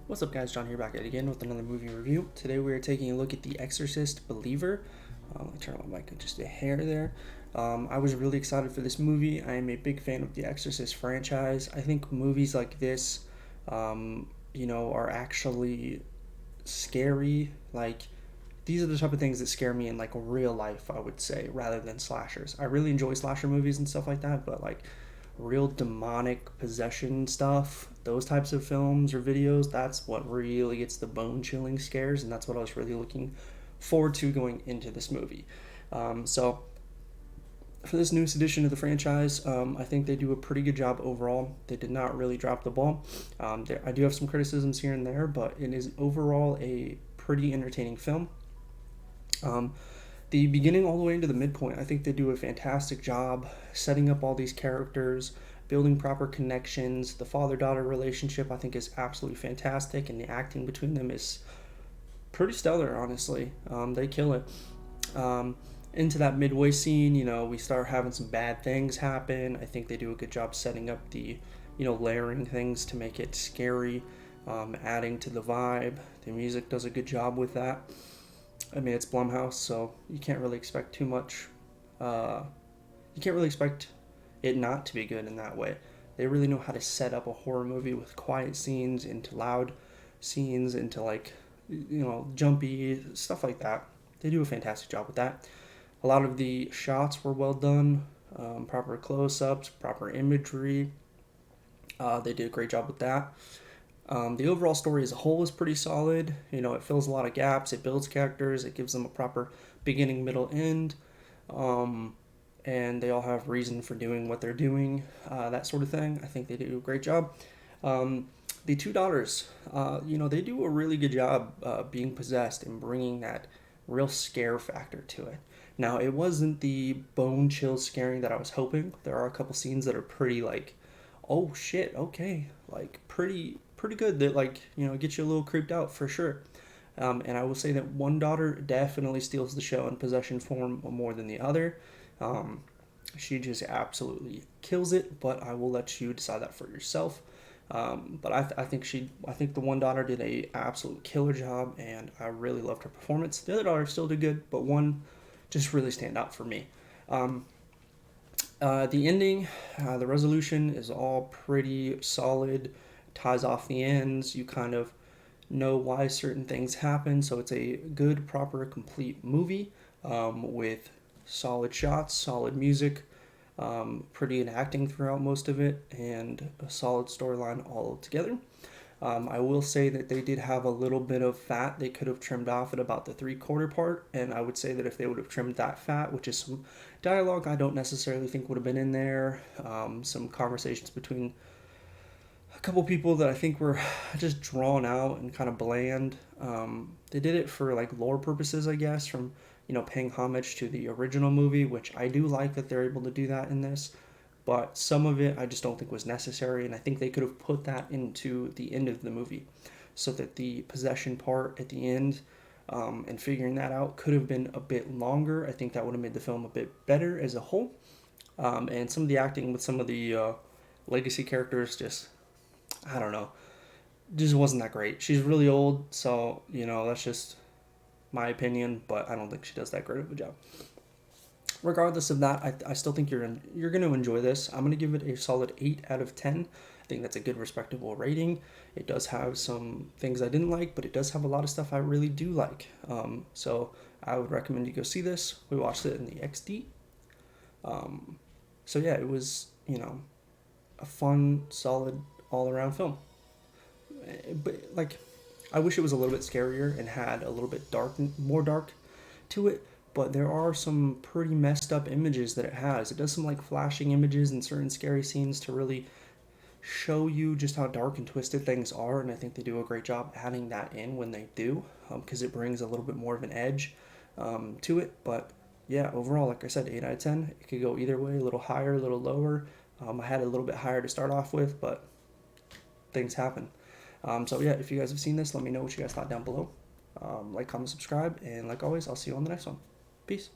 What's up, guys? John here, back at it again with another movie review. Today we are taking a look at The Exorcist Believer. Let me turn on my mic just a hair there. I was really excited for this movie. I am a big fan of the Exorcist franchise. I think movies like this, are actually scary. Like, these are the type of things that scare me in like real life, I would say, rather than slashers. I really enjoy slasher movies and stuff like that, but like real demonic possession stuff, those types of films or videos, that's what really gets the bone chilling scares, and that's what I was really looking forward to going into this movie. So for this newest edition of the franchise, I think they do a pretty good job overall. They did not really drop the ball. I do have some criticisms here and there, but it is overall a pretty entertaining film. The beginning all the way into the midpoint, I think they do a fantastic job setting up all these characters, building proper connections. The father-daughter relationship, I think, is absolutely fantastic, and the acting between them is pretty stellar, honestly. They kill it. Into that midway scene, we start having some bad things happen. I think they do a good job setting up the, layering things to make it scary, adding to the vibe. The music does a good job with that. I mean, it's Blumhouse, so you can't really expect too much. You can't really expect it not to be good in that way. They really know how to set up a horror movie with quiet scenes into loud scenes into like, jumpy stuff like that. They do a fantastic job with that. A lot of the shots were well done, proper close-ups, proper imagery. They did a great job with that. The overall story as a whole is pretty solid. It fills a lot of gaps. It builds characters. It gives them a proper beginning, middle, end. And they all have reason for doing what they're doing, that sort of thing. I think they do a great job. The two daughters, they do a really good job being possessed and bringing that real scare factor to it. Now, it wasn't the bone chill scaring that I was hoping. There are a couple scenes that are pretty like, oh shit, okay, like pretty good, that like get you a little creeped out for sure. And I will say that one daughter definitely steals the show in possession form more than the other. She just absolutely kills it, but I will let you decide that for yourself. But I think the one daughter did a absolute killer job, and I really loved her performance. The other daughter still did good, but one just really stand out for me. The ending, the resolution is all pretty solid, ties off the ends. You kind of know why certain things happen, so it's a good, proper, complete movie with solid shots, solid music, pretty good acting throughout most of it, and a solid storyline all together. I will say that they did have a little bit of fat they could have trimmed off at about the 3/4 part, and I would say that if they would have trimmed that fat, which is some dialogue I don't necessarily think would have been in there, some conversations between a couple people that I think were just drawn out and kind of bland. They did it for like lore purposes, I guess, from paying homage to the original movie, which I do like that they're able to do that in this. But some of it I just don't think was necessary, and I think they could have put that into the end of the movie so that the possession part at the end, and figuring that out, could have been a bit longer. I think that would have made the film a bit better as a whole. And some of the acting with some of the legacy characters, just, I don't know, just wasn't that great. She's really old, so, that's just my opinion, but I don't think she does that great of a job. Regardless of that, I still think you're going to enjoy this. I'm going to give it a solid 8 out of 10. I think that's a good, respectable rating. It does have some things I didn't like, but it does have a lot of stuff I really do like. So I would recommend you go see this. We watched it in the XD. So yeah, it was, a fun, solid, all-around film. But like, I wish it was a little bit scarier and had a little bit more dark to it. But there are some pretty messed up images that it has. It does some like flashing images in certain scary scenes to really show you just how dark and twisted things are, and I think they do a great job adding that in when they do, because it brings a little bit more of an edge to it. But yeah, overall, like I said, 8 out of 10. It could go either way, a little higher, a little lower. I had a little bit higher to start off with, but things happen. So yeah, if you guys have seen this, let me know what you guys thought down below. Like, comment, subscribe, and like always, I'll see you on the next one. Peace.